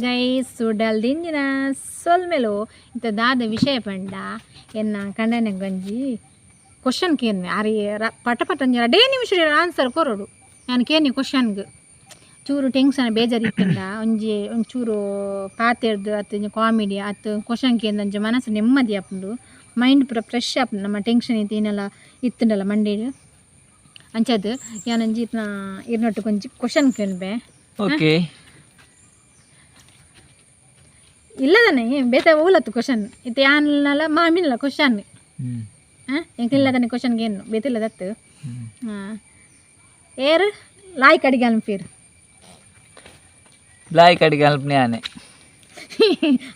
guys ಸುಡಲ್ ದಿಂಜಿನ ಸೊಲ್ಮೆಲು ಇಂಥ ದಾದ ವಿಷಯ ಪಂಡ ಎನ್ನ ಕಂಡನೆ ಗಂಜಿ ಕ್ವಶನ್ ಕೇನ್ ಅರಿ ಪಟ ಪಟ ಅಡೇ ನಿಮಿಷ ಆನ್ಸರ್ ಕೊರೋಡು ನಾನು ಕೇನಿ ಕ್ವಶನ್ಗೆ ಚೂರು ಟೆನ್ಷನ್ ಬೇಜಾರಿತ್ತಂಡ ಒಂಚೂರು ಪಾತೆರ್ದು ಅತ್ತು ಕಾಮಿಡಿ ಅತ್ತು ಕ್ವಶನ್ ಕೇಂದ್ರ ಒಂಚೂರು ಮನಸ್ಸು ನೆಮ್ಮದಿ ಆಪುಂಡು ಮೈಂಡ್ ಪೂರ ಫ್ರೆಶ್ ಆಪುಂಡು ನಮ್ಮ ಟೆನ್ಷನ್ ಇತ್ತೇನೆಲ್ಲ ಇತ್ತುಂಡಲ್ಲ ಮಂಡೇಡು ಅಂಚದು ಯಾನಂಜಿ ಇರ್ನೊಟ್ಟು ಕೊಂಚ ಕ್ವಶನ್ ಕೇಳ್ಬೆ ಓಕೆ ಇಲ್ಲದನೆ ಬೇತ ಊಲತ್ತು ಕ್ವಶನ್ ಇತ್ತು ಯಾನಲ್ಲ ಮಾಮಿನಲ್ಲ ಕ್ವಶನ್ ಎಂಕಿಲ್ಲದನೆ ಕ್ವಶನ್ಗೆ ಏನು ಬೇತಿಲ್ಲದತ್ತು ಏರು ಲಾಯ್ಕ್ ಅಡಿಗೆ ಅನ್ಪೀರು ಲಾಯ್ಕ್ ಅಡಿಗೆ ಅಲ್ಪನೆ ಆನೆ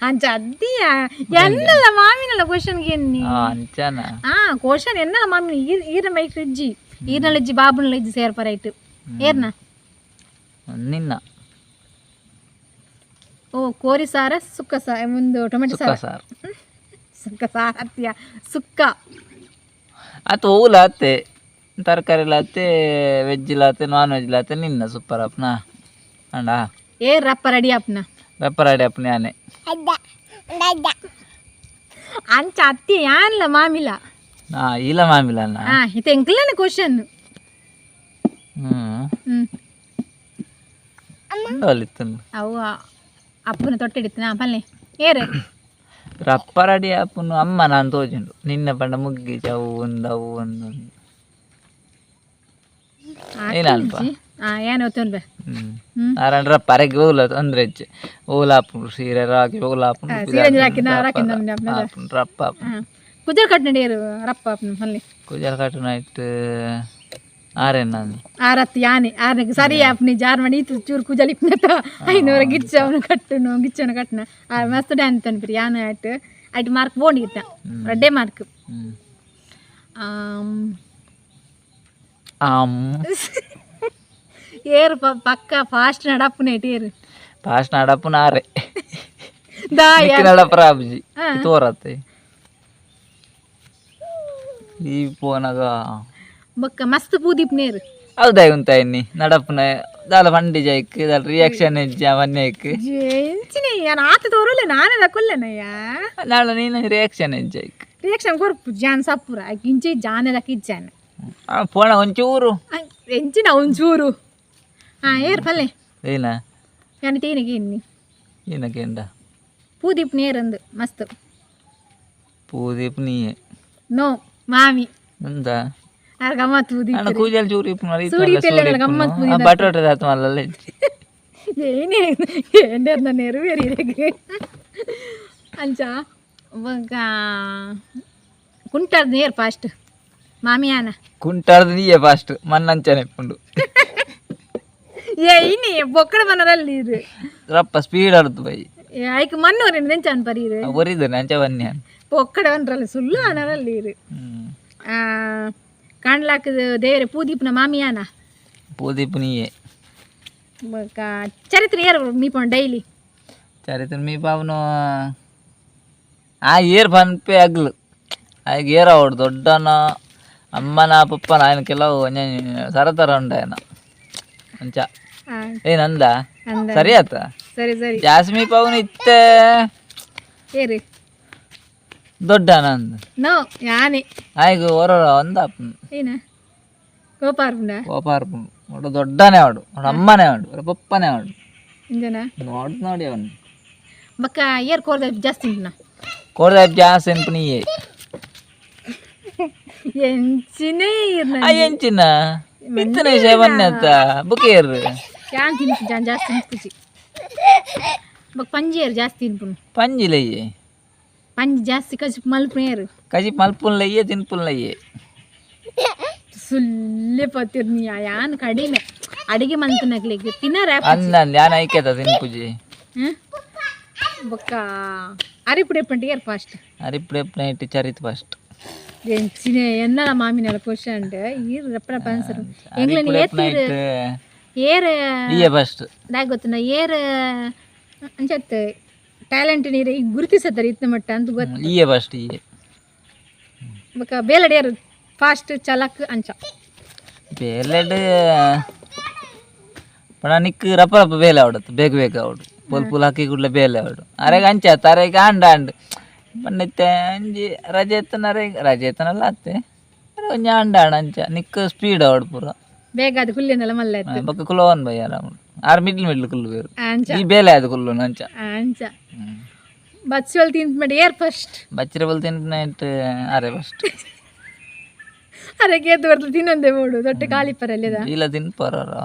ಅಂಚ ಅದ್ದಿಯ ಎನ್ನಲ್ಲ ಮಾಮಿನಲ್ಲ ಕ್ವಶನ್ಗೆ ಎನ್ನಿ ಅಂಚನ ಕ್ವಶನ್ ಎನ್ನಲ್ಲ ಮಾಮಿನ ಈರ ಮೈಕ್ ಇಜ್ಜಿ ಈರ್ನಲ್ಲ ಇಜ್ಜಿ ಬಾಬುನಲ್ಲ ಇಜ್ಜಿ ಸೇರ್ಪರೈಟ್ ಏರ್ನ ನಿನ್ನ ಓ ಕೋರಿ ಸಾರ ಸುಕ್ಕ ಸಾರ ಮುಂದು ಟೊಮೆಟೊ ಸಾರ ಸುಕ್ಕ ಸಾರ ಅತ್ಯ ಸುಕ್ಕ ಅದು ಹೂಲ ಅತ್ತೆ ತರಕಾರಿ ಲಾತೆ ವೆಜ್ ಲಾತೆ ನಾನ್ ವೆಜ್ ಲಾತೆ ನಿನ್ನ ಸೂಪರ್ ಅಪ್ನ ಅಂಡ ಏ ರಪ್ಪ ರೆಡಿ ಅಪ್ನ ರಪ್ಪ ರೆಡಿ ಅಪ್ನೆ ಆನೆ ಅಂಚ ಅತ್ತಿ ಯಾನ್ಲ ಮಾಮಿಲ ಇಲ್ಲ ಮಾಮಿಲ್ಲ ಇದು ಎಂಕ್ಲನ ಕ್ವಶನ್ ಅವು ಅಪ್ಪನ ತೊಟ್ಟಿಡಿತ್ತು ಪಲ್ಲೆ ಏರೆ ರಪ್ಪ ರೆಡಿ ಅಪ್ಪನು ಅಮ್ಮ ನಾನು ತೋಜುಂಡು ನಿನ್ನ ಪಂಡ ಮುಗ್ಗಿ ಅವು ಒಂದು ಏನಲ್ಪ ಏನು ತೊಂದ್ರೆ ನಾರಾಯಣ ರಪ್ಪ ಅರೆಗೆ ಓಲ ತೊಂದ್ರೆ ಹೆಚ್ಚು ಓಲಾಪುಂಡು ಸೀರೆ ರಾಗಿ ಓಲಾಪುಂಡು ರಪ್ಪ ಕುಜಲ್ ಕಟ್ನಡೇರು ರಪ್ಪ ಅಲ್ಲಿ ಕುಜಲ್ ಕಟ್ಟನ ಇಟ್ಟು ಆರೇನ ಆರತ್ತು ಯಾನೆ ಆರಕ್ಕೆ ಸರಿ ಆಪ್ನಿ ಜಾರ್ ಮಾಡಿ ಚೂರು ಕುಜಲ್ ಇಪ್ಪನತ್ತ ಐನೂರ ಗಿಚ್ಚವನು ಕಟ್ಟುನು ಗಿಚ್ಚವನು ಕಟ್ಟನ ಮಸ್ತ್ ಡ್ಯಾನ್ಸ್ ಅನ್ಪಿರಿ ಯಾನ ಆಯ್ತು ಮಾರ್ಕ್ ಬೋಂಡಿಗಿತ್ತ ರೆಡ್ಡೆ ಮಾರ್ಕ್ ಏರು ಪಕ್ಕ ಫಾಸ್ಟ್ ನಡಪ್ಪನ ಏರು ಫಾಸ್ಟ್ ನಡಪ್ಪನ ಆರೆ ನಡಪ್ಪ ರಾಬ್ಜಿ ತೋರತ್ತೆ ಈ ಫೋನಾಗ ಬೊಕ್ಕ ಮಸ್ತ್ ಪೂದಿಪ್ನೇರು ಹೌದಾ ಉಂತ ಇನ್ನಿ ನಡಪ್ಪನ ದಾಲ ಬಂಡಿ ಜೈಕ್ ದಾಲ ರಿಯಾಕ್ಷನ್ ಹೆಜ್ಜ ಮನ್ಯಕ್ ಎಂಚಿನ ನಾನು ಆತ ತೋರಲ್ಲ ನಾನೇ ತಕೊಲ್ಲೇನಯ್ಯ ನಾಳೆ ನೀನು ರಿಯಾಕ್ಷನ್ ಹೆಜ್ಜೈಕ್ ರಿಯಾಕ್ಷನ್ ಕೊರ್ಪು ಜಾನ್ ಸಪ್ಪುರ ಇಂಚಿ ಜಾನೆ ದಕ್ಕಿಜ್ಜಾನ ಫೋನ ಒಂಚೂರು ಎಂಚಿನ ಒಂಚೂರು ಏರ್ ಪಲ್ಲೆ ಏನ ನಾನು ತೇನಿಗೆ ಇನ್ನಿ ಏನಕ್ಕೆಂಡ ಪೂದೀಪ್ ನೇರಂದು ಮಸ್ತ್ ಪೂದೀಪ್ ನೀಯೆ ನೋ ಮಾಮಿ ಎಂತ ಯಾರು ಗಮ್ಮತ್ ಪೂದೀಪ್ ಕೂಜಲ್ ಚೂರಿ ಗಮ್ಮತ್ ಬಟೋಟ ಮಲ್ಲ ಏನೇ ಎಂಡರ್ನ ನೆರವೇರಿಗೆ ಅಂಚ ಕುಂಟಾರ್ದು ನೇರ್ ಫಾಸ್ಟ್ ಮಾಮಿಯಾನ ಕುಂಟಾರ್ದು ನೀಯೇ ಫಾಸ್ಟ್ ಮನ್ನಂಚನೆ ಇಪ್ಪುಂಡು ಇನಿ ಬೊಕ್ಕಡ ಮನರಲ್ಲಿ ಇದು ರಪ್ಪ ಸ್ಪೀಡ್ ಆಡ್ತು ಬೈ ಐಕ್ ಮಣ್ಣೂರಿ ನೆಂಚಾನ್ ಪರೀರು ಒರಿದು ನಂಚ ಬನ್ನಿ ಬೊಕ್ಕಡ ಅನ್ರಲ್ಲ ಸುಳ್ಳು ಅನರಲ್ಲಿ ಇರು ಕಾಣ್ಲಾಕದು ದೇವರೇ ಪೂದೀಪ್ನ ಮಾಮಿಯಾನ ಪೂದೀಪ್ ನೀಯೇ ಚರಿತ್ರೆ ಏರ್ ಮೀಪೊಂಡು ಡೈಲಿ ಚರಿತ್ರೆ ಮೀ ಪಾವನು ಏರ್ ಪನ್ಪೆ ಅಗ್ಲು ಆಗ ಏರ ಅವಡು ದೊಡ್ಡನ ಅಮ್ಮನ ಪಪ್ಪನ ఆయన ಕೆಲವು ಸರತರ ಉಂಡ ఆయన ಅಂಚ ಏನಂದ ಸರಿ ಆತ ಸರಿ ಸರಿ ಜಾಸ್ಮಿ ಪಾವನು ಇತ್ತೆ ಏರಿ ದೊಡ್ಡನ ಅಂದ ನೋ ಯಾನೆ ಆಯ್ಗ ಹೊರ ಒಂದ ಏನ ಕೋಪಾರ್ಪುಂಡು ಒಟ್ಟು ದೊಡ್ಡನೇ ಆಡು ಅವಡು ಅಮ್ಮನೇ ಆಡು ಅವ್ರ ಪಪ್ಪನೇ ಆಡು ಇಂಜನ ನೋಡಿ ಅವನು ಬಕ್ಕ ಏರ್ ಕೋರ್ದ ಜಾಸ್ತಿ ಉಂಟು ಕೋರ್ದ ಜಾಸ್ತಿ ಅನ್ಪು ನೀಯೇ ಎಂಚಿನೇ ಎಂಚಿನ ಮಿತ್ತನ ವಿಷಯ ಬನ್ನಿ ಅಂತ ಬುಕೇರ್ ಯಾನ್ ತಿನ್ಪು ಜಾಸ್ತಿ ತಿನ್ಪುಜಿ ಬಕ್ ಪಂಜಿ ಏರ್ ಜಾಸ್ತಿ ತಿನ್ಪುನು ಪಂಜಿಲಯ್ಯೆ ಪಂಜಿ ಜಾಸ್ತಿ ಕಜಿಪ್ ಮಲ್ಪನೇರು ಕಜಿಪ್ ಮಲ್ಪುನ್ಲಯ್ಯೆ ತಿನ್ಪುನ್ಲಯ್ಯೆ ಸುಳ್ಳೆ ಪತ್ತಿರ್ನಿ ಯಾನ್ ಕಡಿಮೆ ಅಡಿಗೆ ಮಲ್ತನಗ್ಲಿಕ್ಕೆ ತಿನ್ನರ ಅಂದ ಯಾನ್ ಐಕ್ಯತ ತಿನ್ಪುಜಿ ಬೊಕ್ಕ ಅರಿಪುಡೆ ಪಂಟಿ ಏರ್ ಫಾಸ್ಟ್ ಅರಿಪುಡೆ ಇಟ್ಟು ಚರಿತ್ ಫಸ್ಟ್ ಎಂಚಿನೇ ಎನ್ನಲ ಮಾಮಿನಲ್ಲ ಕ್ವಶನ್ ಈರ್ ರಪ್ಪ ಆನ್ಸರ್ ಎಂಗ್ಲನ್ ಏರ್ ಇಯೆ ಫಸ್ಟ್ ದಾಗ ಗೊತ್ತನ ಏರ್ ಅಂಚತ್ ಟ್ಯಾಲೆಂಟ್ ನೀರು ಈಗ ಗುರುತಿಸತ್ತಾರೆ ಇತ್ತ ಮಟ್ಟ ಅಂತ ಗೊತ್ತು ಇಯೆ ಫಸ್ಟ್ ಇಯೆ ಬೊಕ್ಕ ಬೇಲಡ್ ಏರ್ ಫಾಸ್ಟ್ ಚಲಕ್ ಅಂಚ ಬೇಲಡ್ ಪಣ ನಿಕ್ ರಪ್ಪ ರಪ್ಪ ಬೇಲೆ ಆವಡತ್ತು ಬೇಗ ಬೇಗ ಆವಡು ಪೊಲ್ಪುಲ್ ಹಾಕಿ ಕೂಡಲೇ ಬೇಲೆ ಅವಡು ಅರೆಗೆ ಅಂಚಾತ ಅರೆಗೆ ಅಂಡ ಪಂಡಿತ್ತೆ ಅಂಜಿ ರಜೆ ಎತ್ತನಲ್ಲ ಅತ್ತೆ ಒಂಜಿ ಅಂಡ ಅಂಚ ನಿಕ್ಕ ಸ್ಪೀಡ್ ಅವಡು ಪೂರ ಬೇಗ ಅದು ಕುಲ್ಲಿನೆಲ್ಲ ಮಲ್ಲ ಬೊಕ್ಕ ಕುಲೋನ್ ಬೈ ಆರಾಮ ಆರು ಮಿಡ್ಲ್ ಕುಲ್ಲು ಬೇರು ಅಂಚ ಈ ಬೇಲೆ ಅದು ಕುಲ್ಲು ಅಂಚ ಅಂಚ ಬಚ್ಚಲ್ ತಿಂತ ಮಾಡಿ ಏರ್ ಫಸ್ಟ್ ಬಚ್ಚಿರ ಬಲ್ ತಿಂಟ್ ಅರೆ ಫಸ್ಟ್ ಅರೆ ಕೇತು ಬರ್ತದೆ ತಿನ್ನೊಂದೇ ಓಡು ದೊಡ್ಡ ಕಾಲಿಪ್ಪರಲ್ಲಿ ಇಲ್ಲ ತಿನ್ಪಾರ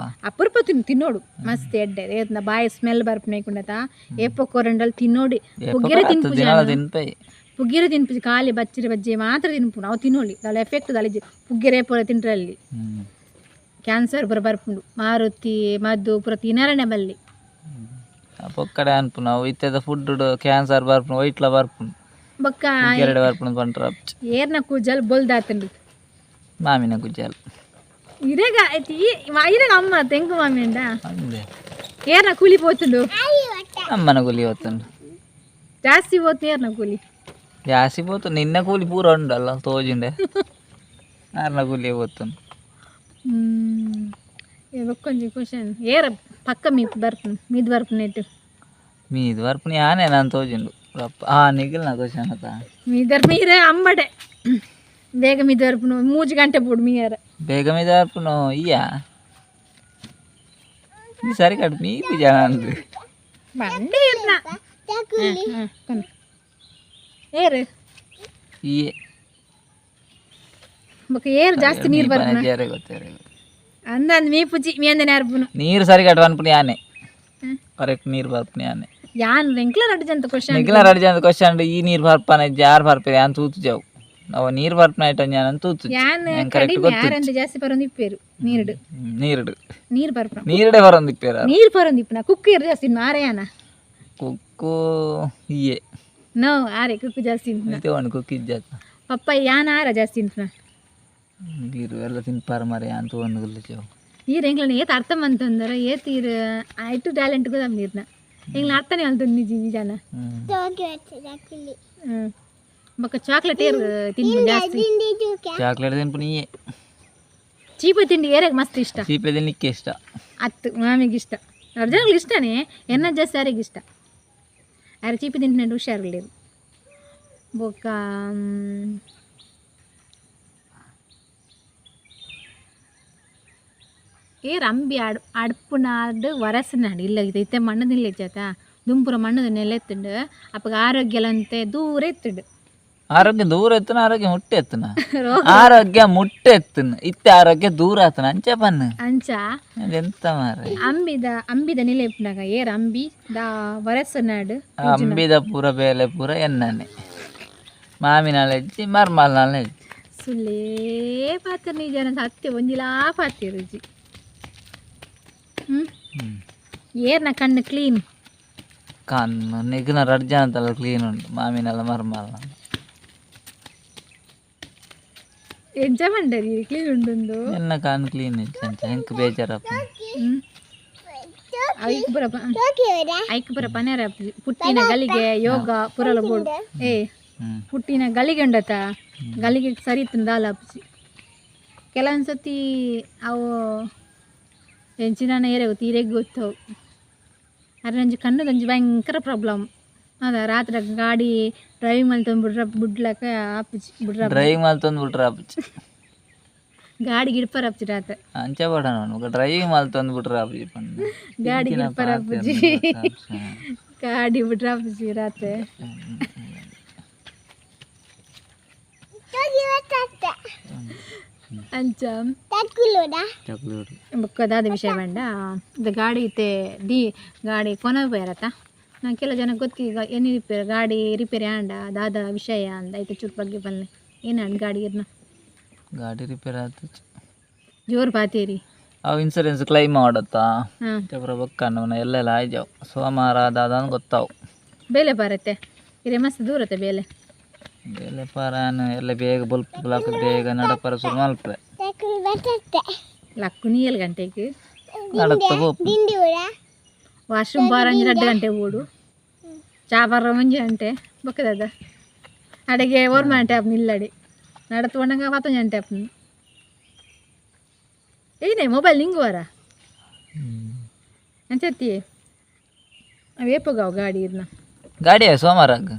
ಅಪರೂಪ ತಿನ್ನೋಡು ಮಸ್ತ್ ಎಡ್ಡೆ ಏತ್ನ ಬಾಯಿ ಸ್ಮೆಲ್ ಬರ್ಪನೇಕುಂಡತ ಏಪೋ ಕೊರಂಡಲ್ ತಿನ್ನೋಡಿ ಪುಗ್ಗಿರೆ ತಿನ್ಪೈ ಪುಗ್ಗಿರೆ ತಿನ್ಪಿ ಖಾಲಿ ಬಚ್ಚಿರ ಬಜ್ಜಿ ಮಾತ್ರ ತಿನ್ಪುಡು ಅವು ತಿನ್ನೋಳಿ ದಾಳ ಎಫೆಕ್ಟ್ ದಾಳಿ ಪುಗ್ಗಿರೆ ಪೂರ ತಿಂಟ್ರಲ್ಲಿ ಕ್ಯಾನ್ಸರ್ ಪೂರ ಬರ್ಪುಂಡು ಮಾರುತಿ ಮದ್ದು ಪೂರ ತಿನ್ನರನೆ ಬಲ್ಲಿ ಪೊಕ್ಕಡೆ ಅನ್ಪು ನಾವು ಇತ್ತದ ಫುಡ್ ಕ್ಯಾನ್ಸರ್ ಬರ್ಪುಂಡು ವೈಟ್ಲ ಬರ್ಪುಂಡು ಬೊಕ್ಕ ಎರಡು ಬರ್ಪುಂಡು ಪಂಟ್ರ ಏರ್ನ ಕೂಜಲ್ ಬೊಲ್ದಾತಂಡು ಮಾಮಿನ ಗುಜ್ಜಲ್ ಇರೆಗ ಇರೆಗ ಅಮ್ಮ ತೆಂಕು ಮಾಮಿ ಅಂಡ ಏರ್ನ ಕೂಲಿ ಪೋತುಂಡು ಅಮ್ಮನ ಕೂಲಿ ಹೋತುಂಡು ಜಾಸ್ತಿ ಪೋತು ಏರ್ನ ಕೂಲಿ ಜಾಸ್ತಿ ಪೋತು ನಿನ್ನ ಕೂಲಿ ಪೂರ ಉಂಡಲ್ಲ ತೋಜಿಂಡೆ ಆರ್ನ ಕೂಲಿ ಹೋತುಂಡು ಬೊಕ್ಕೊಂಜಿ ಕ್ವಶನ್ ಏರ ಪಕ್ಕ ಮೀದ್ ಬರ್ಪುನೇಟು ಮೀದು ಬರ್ಪುನಿ ಆನೆ ನಾನು ತೋಜಿಂಡು ನಿಗಿಲ್ನ ಕ್ವಶನ್ ಅತ್ತ ಮೀದರ್ ಮೀರೆ ಅಂಬಡೆ ಬೇಗ ಮೀದ್ ಬರ್ಪುನು 3 ಗಂಟೆ ಪೋಡು ಮೀಯರ ಬೇಗ ಮೀದು ಬರ್ಪುನು ಇಯ್ಯ ಈ ಸರಿ ಕಟ್ ಮೀಪು ಜನ ಅಂದು ಬಂಡೆ ಇರ್ನ ಏರು ಇಯೇ ಬೊಕ್ಕ ಏರು ಜಾಸ್ತಿ ನೀರು ಬರ್ಪುನ ಗೊತ್ತೇರೆ ಅಂದಂದು ಮೀ ಪುಜಿ ಮೀ ಅಂದನೆ ಅರ್ಪುನು ನೀರು ಸರಿ ಕಟ್ ಅನ್ಪುನಿ ಆನೆ ಕರೆಕ್ಟ್ ನೀರು ಬರ್ಪುನಿ ಆನೆ ಯಾನ್ ಎಂಕ್ಲ ರಡ್ಜಂತ ಕ್ವಶನ್ ನಿಖಿಲ ರಡ್ಜಂತ ಕ್ವಶನ್ ಈ ನೀರು ಬರ್ಪಾನ ಯಾರು ಬರ್ಪೇರಿ ಯಾನ್ ತೂತು ಜಾವು ಅವ ನೀರು ಬರ್ಪನ ಐಟ ಯಾನ್ ತೂತು ಯಾನ್ ಕಡಿಮೆ ಯಾರಂತ ಜಾಸ್ತಿ ಪರೊಂದು ಇಪ್ಪೇರು ನೀರುಡು ನೀರು ಬರ್ಪನ ನೀರುಡೆ ಬರೊಂದು ಇಪ್ಪೇರ ನೀರು ಪರೊಂದು ಇಪ್ಪನ ಕುಕ್ಕು ಇರು ಜಾಸ್ತಿ ಮಾರೆಯಾನ ಕುಕ್ಕು ಇಯೇ ನೋ ಆರೆ ಕುಕ್ಕು ಜಾಸ್ತಿ ಇದು ಒಂದು ಕುಕ್ಕು ಇಜ್ಜಾತ ಪಪ್ಪ ಯಾನ್ ಆರ ಜಾಸ್ತಿ ಇಂಟ್ನ ನೀರು ಎಲ್ಲ ತಿನ್ಪಾರ ಮರೆ ಅಂತ ಒಂದು ಗುಲ್ಲು ಜಾವು ಈರು ಎಂಗ್ಲನ ಏತ್ ಅರ್ಥ ಮಂತಂದರ ಏತ್ ಈರು ಐಟು ಟ್ಯಾಲೆಂಟ್ ಕೂಡ ನೀರ್ನ ಎಂಗ್ಲ ಅರ್ಥನೇ ಅಂತ ನಿಜ ಜನ ಬೊಕ್ಕ ಚಾಕ್ಲೇಟ್ ಏರ್ ತಿನ್ಪು ಜಾಸ್ತಿ ಚಾಕ್ಲೇಟ್ ತಿನ್ಪು ನೀಯೇ ಚೀಪೆ ತಿಂಡಿ ಏರಿಗೆ ಮಸ್ತ್ ಇಷ್ಟ ಚೀಪೆ ತಿನ್ಲಿಕ್ಕೆ ಇಷ್ಟ ಅತ್ತು ಮಾಮಿಗೆ ಇಷ್ಟ ಜನಗಳಿಗೆ ಇಷ್ಟನೇ ಎನ್ನ ಜಾಸ್ತಿ ಯಾರಿಗೆ ಇಷ್ಟ ಯಾರು ಚೀಪೆ ತಿಂಟಿನ ಹುಷಾರಿಲ್ಲ ಬೊಕ್ಕ ಏರ್ ಅಂಬಿ ಅಡ್ಪುನಾಡು ವರಸನಾಡು ಇಲ್ಲ ಇದು ಇತ್ತೆ ಮಣ್ಣದಿಲ್ಲ ಇಜ್ಜಾತ ದುಂಪುರ ಮಣ್ಣದ ನೆಲೆ ಎತ್ತುಂಡು ಅಪ್ಪಗ ಆರೋಗ್ಯಲಂತೆ ದೂರ ಎತ್ತುಂಡು ಆರೋಗ್ಯ ದೂರ ಎತ್ತನ ಆರೋಗ್ಯ ಮುಟ್ಟೆ ಎತ್ತನ ಆರೋಗ್ಯ ಮುಟ್ಟೆ ಎತ್ತನ ಇತ್ತೆ ಆರೋಗ್ಯ ದೂರ ಆತನ ಅಂಚ ಬನ್ನ ಅಂಚ ಎಂತ ಮಾರ ಅಂಬಿದ ನೆಲೆ ಎಪ್ಪನಾಗ ಏರ್ ಅಂಬಿ ದಾ ವರಸನಾಡು ಅಂಬಿದ ಪೂರ ಬೇಲೆ ಪೂರ ಎನ್ನನೆ ಮಾಮಿನಾಳ ಹೆಜ್ಜಿ ಮರ್ಮಾಲ್ನಾಳ ಹೆಜ್ಜಿ ಸುಳ್ಳೇ ಪಾತ್ರ ನೀ ಜನ ಸತ್ಯ ಒಂದಿಲಾ ಪಾತಿ ರುಚಿ ಏರ್ನ ಕಣ್ಣು ಕ್ಲೀನ್ ಕಣ್ಣು ನಿಗ್ನ ರಡ್ಜ ಅಂತಲ್ಲ ಕ್ಲೀನ್ ಉಂಟು ಮಾಮಿನೆಲ್ಲ ಮರ್ಮಾಲ್ನ ಎಂಚ ಮಂಡರಿ ಕ್ಲೀನ್ ಉಂಟು ಎನ್ನ ಕಣ್ಣು ಕ್ಲೀನ್ ಇತ್ತು ಅಂತ ಹೆಂಗೆ ಬೇಜಾರಪ್ಪ ಐಕ್ ಪುರ ಪನೇರ ಪುಟ್ಟಿನ ಗಲಿಗೆ ಯೋಗ ಪುರಲ ಬೋಡು ಪುಟ್ಟಿನ ಗಲಿಗೆ ಉಂಡತ ಗಲಿಗೆ ಸರಿ ಇತ್ತು ದಾಲ ಹಪ್ಸಿ ಕೆಲವೊಂದ್ಸತಿ ಅವು ಹೆಂಚಿನ ಏರೆ ಗೊತ್ತು ಈರೆಗೆ ಗೊತ್ತವು ಅದ್ರ ನಂಜಿ ಕಣ್ಣದಂಜಿ ಭಯಂಕರ ಪ್ರಾಬ್ಲಮ್ ಅದ ರಾತ್ರಿ ಗಾಡಿ ಡ್ರೈವಿಂಗ್ ಮಾಡಿ ತಂದು ಬಿಡ್ಲಕ್ಕ ಆಪಿಚಿ ಡ್ರೈವಿಂಗ್ ಮಾಡಿ ತಂದು ಬಿಟ್ರೆ ಆಪಿಚಿ ಗಾಡಿ ಗಿಡ್ಪರ್ ಆಪ್ಚಿ ರಾತ್ರಿ ಅಂಚೆ ಬೇಡ ನಾನು ಡ್ರೈವಿಂಗ್ ಮಾಡಿ ತಂದು ಬಿಟ್ರೆ ಆಪಿಚಿ ಗಾಡಿ ಗಿಡ್ಪರ್ ಆಪುಜಿ ಗಾಡಿ ಬಿಟ್ರೆ ಆಪುಜಿ ರಾತ್ರಿ ಅಂಚ ಬೊಕ್ಕದಾದ ವಿಷಯ ಬೇಡ ಇದು ಗಾಡಿ ಇತ್ತೆ ಗಾಡಿ ಕೊನೆ ಬೇರತ್ತ ನಾನು ಕೆಲವು ಜನ ಗೊತ್ತಿ ಈಗ ಏನು ರಿಪೇರಿ ಗಾಡಿ ರಿಪೇರಿ ಆಂಡ ದಾದ ವಿಷಯ ಅಂದ ಐತೆ ಚೂರು ಬಗ್ಗೆ ಬಲ್ಲೆ ಏನು ಅಂಡ್ ಗಾಡಿ ಇರ್ನ ಗಾಡಿ ರಿಪೇರಿ ಆಯ್ತು ಜೋರು ಪಾತೀರಿ ಅವು ಇನ್ಸೂರೆನ್ಸ್ ಕ್ಲೈಮ್ ಮಾಡತ್ತಾ ಚಪ್ರ ಬೊಕ್ಕಣ್ಣವನ ಎಲ್ಲೆಲ್ಲ ಆಯ್ಜಾವು ಸೋಮವಾರ ಅದಾದ ಗೊತ್ತಾವು ಬೇಲೆ ಬರುತ್ತೆ ಇರೇ ಮಸ್ತ್ ದೂರತ್ತೆ ಬೇಲೆ ಬೇಲೆ ಪಾರಾನು ಎಲ್ಲ ಬೇಗ ಬಲ್ಪ್ ಬ್ಲಾಕ್ ಬೇಗ ನಡಪರ ಶುರು ಮಲ್ಪೆ ಲಕ್ಕು ನೀ 7 ಗಂಟೆಗೆ ನಡತ್ತ ವಾಶ್ರೂಮ್ ಬಾರ 2 ಗಂಟೆ ಓಡು ಚಾ ಬಾರ 1 ಗಂಟೆ ಬೊಕ್ಕದ ಅಡಿಗೆ 1 ಗಂಟೆ ಆಪ್ ನಿಲ್ಲಡಿ ನಡತು ಒಣಗ 10 ಗಂಟೆ ಆಪ್ ಏನೇ ಮೊಬೈಲ್ ನಿಂಗುವಾರ ಅಂಚತ್ತಿ ಅವು ಏಪಗಾವು ಗಾಡಿ ಇದನ್ನ ಗಾಡಿಯ ಸೋಮವಾರಕ್ಕೆ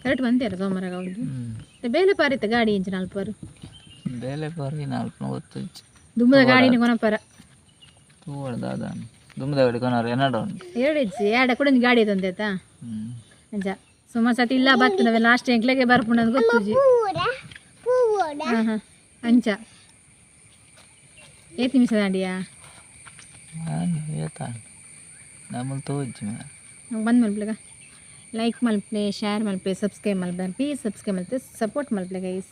ಕರೆಕ್ಟ್ ಬಂತೇರ ಸೋಮವಾರ ಹೌದು ಬೇಲೆ ಪಾರಿತ ಗಾಡಿ ಇಂಚು ನಾಲ್ಪರು ಬೇಲೆ ಪರಿ ನಾಲ್ಕು ಗೊತ್ತು ದುಮ್ಮದ ಗಾಡಿನ ಕೊನಪರ ತೂವಡ್ದಾದ ದುಮ್ಮದ ಗಾಡಿ ಕೊನರು ಏನಾಡು ಎರಡು ಇಜ್ಜಿ ಎರಡು ಕೂಡ ಗಾಡಿ ತಂದೇತಾ ಅಂಜ ಸುಮಾರು ಸತಿ ಇಲ್ಲ ಬರ್ತದೆ ನಾವೇ ಲಾಸ್ಟ್ ಎಂಕ್ಲೆಗೆ ಬರ್ಪುಣ ಅಂತ ಗೊತ್ತುಜಿ ಹಾಂ ಹಾಂ ಅಂಚ ಏತ್ ನಿಮಿಷ ದಾಂಡಿಯಾ ಏತ ನಮ್ಮಲ್ಲಿ ತೋಜಿ ಬಂದು ಮಲ್ಪ್ಲೆಗ ಲೈಕ್ ಮಲ್ಪ್ಲೆ ಶೇರ್ ಮಲ್ಪೆ ಸಬ್ಸ್ಕ್ರೈಬ್ ಮಲ್ಪೆ ಪ್ಲೀಸ್ ಸಬ್ಸ್ಕ್ರೈಬ್ ಮಲ್ಪೆ ಸಪೋರ್ಟ್ ಮಲ್ಪ್ಲೆ ಗೈಸ್